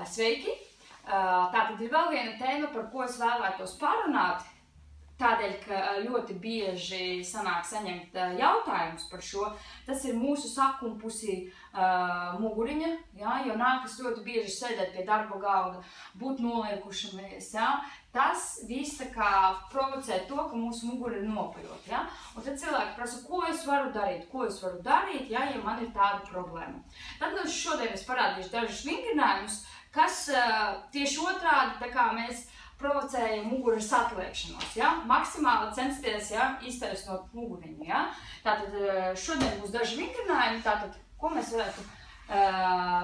Sveiki! Tātad ir vēl viena tēma, par ko es vēlētos parunāt, tādēļ, ka ļoti bieži sanāk saņemt jautājumus par šo. Tas ir mūsu sakumpusī muguriņa, jo nākas ļoti bieži sēdēt pie darba galda, būt noliekušamies. Tas viss tā kā provocē to, ka mūsu mugura ir nopaļota. Un tad cilvēki prasa, ko es varu darīt, ja man ir tāda problēma. Tad šodien es parādīšu dažus vingrinājumus, kas tieši otrādi, tā kā mēs provocējam muguras atliekšanos. Maksimāli censties iztaisnot muguriņu. Tātad šodien būs daži vingrinājumi, tātad, ko mēs varētu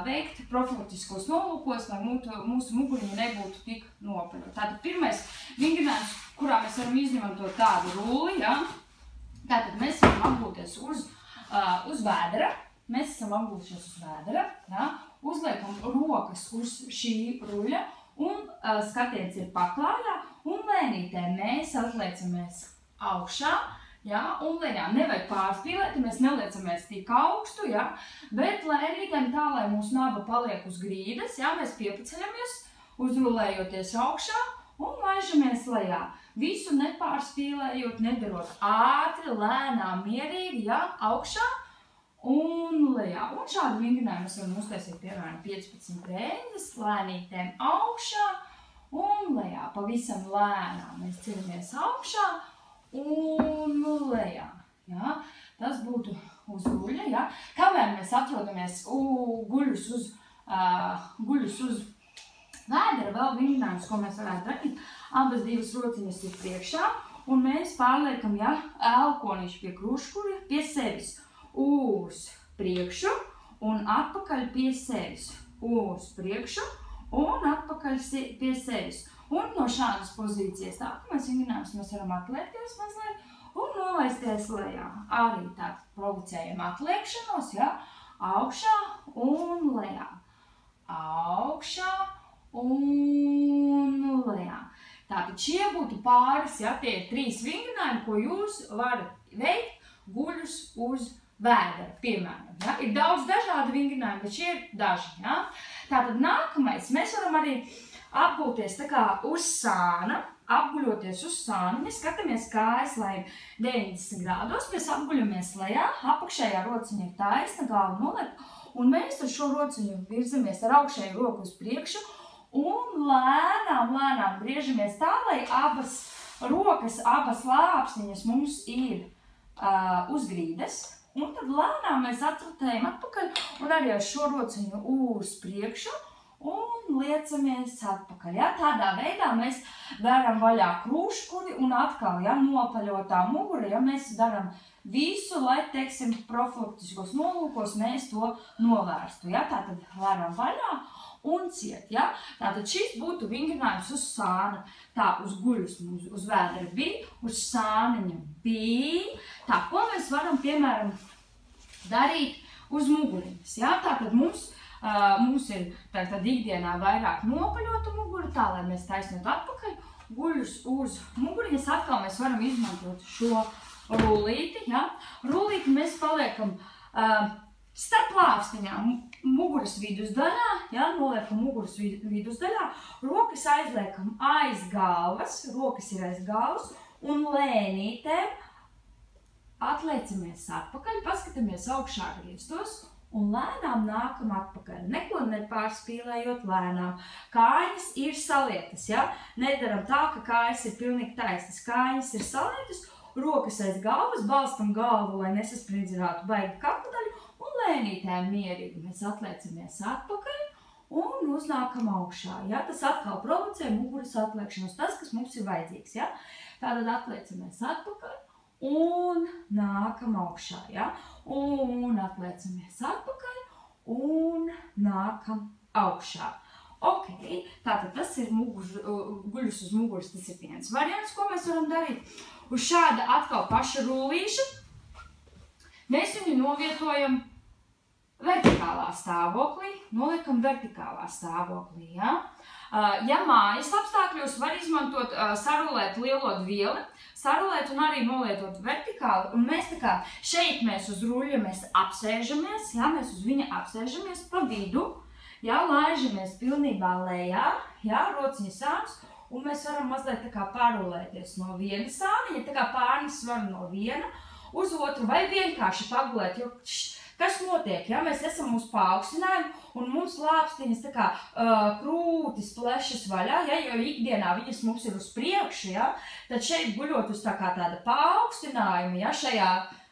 veikt profilaktiskos nolūkos, lai mūsu muguriņa nebūtu tik nopaļota. Tātad pirmais vingrinājums, kurā mēs varam izmantot tādu rulli, tātad mēs varam apgūties uz vēdera. Mēs esam apgūšies uz vēdera, uzliekam rokas uz šī ruļa un skatiens ir paklājā un lēnītē mēs atliecamies augšā. Un lejā nevajag pārspīlēt, mēs neliecamies tik augstu, bet lēnītēm tā, lai mūsu naba paliek uz grīdas, mēs piepaceļamies, uzrulējoties augšā un laižamies lejā. Visu nepārspīlējot, nedarot ātri, lēnām, mierīgi, augšā un lejā. Un šādu vingrinājumu mēs varam uztaisīt piemēram 15 reizes, lēnītēm augšā un lejā. Pavisam lēnām mēs ceļamies augšā un lejā. Tas būtu uz ruļa. Kamēr mēs atrodamies guļus uz vēdera, vēl vingrinājums, ko mēs varētu darīt. Abas divas rociņas ir priekšā un mēs pārliekam elkonīšu pie kruškuļa pie sevis uz priekšu un atpakaļ pie sevis. Uz priekšu un atpakaļ pie sevis. Un no šādas pozīcijas nākamais vingrinājums mēs varam atliekties mazliet un nolaisties lejā. Arī tātad provocējam atliekšanos, augšā un lejā. Augšā un lejā. Tātad šie būtu pāris, tie ir 3 vingrinājumi, ko jūs varat veikt guļus uz vēdera, piemēram. Ir daudz dažādi vingrinājumi, bet šie ir daži. Tātad nākamais mēs varam arī apgūties tā kā uz sāna, apguļoties uz sāna. Mēs skatāmies kājas, lai 90 grādos, mēs apguļamies lejā, apakšējā rociņa ir taisna, galva noliekta, un mēs ar šo rociņu virzamies ar augšēju roku uz priekšu un lēnām griežamies tā, lai abas rokas, abas lāpsniņas mums ir uz grīdas. Un tad lēnām mēs atrotējam atpakaļ un arī ar šo rociņu uz priekšu un liecamies atpakaļ. Tādā veidā mēs varam vaļā krūškuri un atkal, nopaļotā mugura, mēs daram visu, lai, teiksim, profilaktiskos nolūkos mēs to novērstu. Tātad varam vaļā un ciet. Tātad šis būtu vingrinājums uz sāna. Tā, uz guļus mums uz vēdera bija, uz sāniņa bija. Tā, ko mēs varam, piemēram, darīt uz muguriņas. Tātad mums ir ikdienā vairāk nopaļota mugura, tā, lai mēs taisnot atpakaļ, guļus uz muguriņas. Atkal mēs varam izmantot šo rullīti. Rullīti mēs paliekam starp lāpstiņām muguras vidusdaļā, noliekam muguras vidusdaļā, rokas aizliekam aiz galvas, rokas ir aiz galvas un lēnītēm atliecamies atpakaļ, paskatāmies augšā griestos un lēnām nākam atpakaļ, neko nepārspīlējot lēnām. Kājas ir salietas, Nedaram tā, ka kājas ir pilnīgi taisnas. Kājas ir salietas, rokas aiz galvas, balstam galvu, lai nesaspridzinātu baigi kakadaļu un lēnītēm mierīgi. Mēs atliecamies atpakaļ un uznākam augšā. Tas atkal provocē muguras atliekšanos, tas, kas mums ir vajadzīgs. Tātad atliecamies atpakaļ un nākam augšā, un atliecamies atpakaļ un nākam augšā. Ok, tātad tas ir guļus uz muguras, tas ir viens variants, ko mēs varam darīt. Uz šāda atkal paša rullīša mēs viņu novietojam vertikālā stāvoklī, noliekam vertikālā stāvoklī, Ja mājas apstākļos var izmantot sarulēt lielo dvieli, sarulēt un arī nolietot vertikāli, un mēs tā kā šeit mēs uz ruļa mēs apsēžamies, mēs uz viņa apsēžamies pa vidu, jā, laižamies pilnībā lejā, jā, rociņas sāns, un mēs varam mazliet tā kā pārulēties no viena sāniņa, tā kā pārnes varu no viena uz otru, vai vienkārši pagulēt, jo kas notiek, ja mēs esam uz paaugstinājumu, un mums lāpstiņas tā kā krūtis plešas vaļā, ja, jo ikdienā viņas mums ir uz priekšu, ja, tad šeit guļot uz tā kā tāda paaugstinājumu, ja, šajā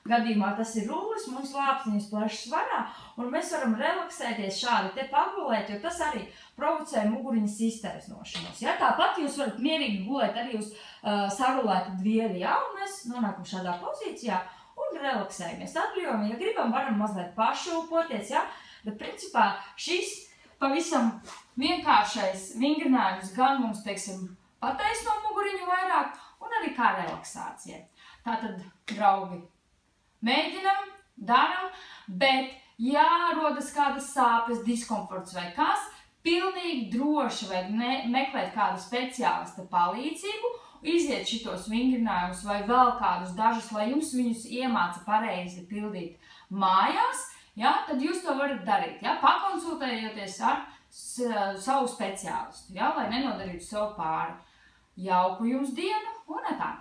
gadījumā tas ir rullis, mums lāpstiņas plešas vaļā, un mēs varam relaksēties šādi te pagulēt, jo tas arī provocē muguriņas iztaisnošanos, ja. Tāpat jūs varat mierīgi gulēt arī uz sarulētu dvieli, ja, un mēs nonākam šādā pozīcijā, un relaksējamies. Atbrīvojam, ja gribam, varam mazliet pašūpoties, ja? Bet principā šis pavisam vienkāršais vingrinājums gan mums, teiksim, pataisno muguriņu vairāk, un arī kā relaksācija. Tātad, draugi, mēģinam, daram, bet ja rodas kādas sāpes, diskomforts vai kas, pilnīgi droši vajag meklēt kādu speciālista palīdzību, iziet šitos vingrinājumus vai vēl kādus dažus, lai jums viņus iemāca pareizi pildīt mājās, ja, tad jūs to varat darīt, ja, pakonsultējoties ar savu speciālistu, ja, lai nenodarītu sev pāri. Jauku jums dienu un tā!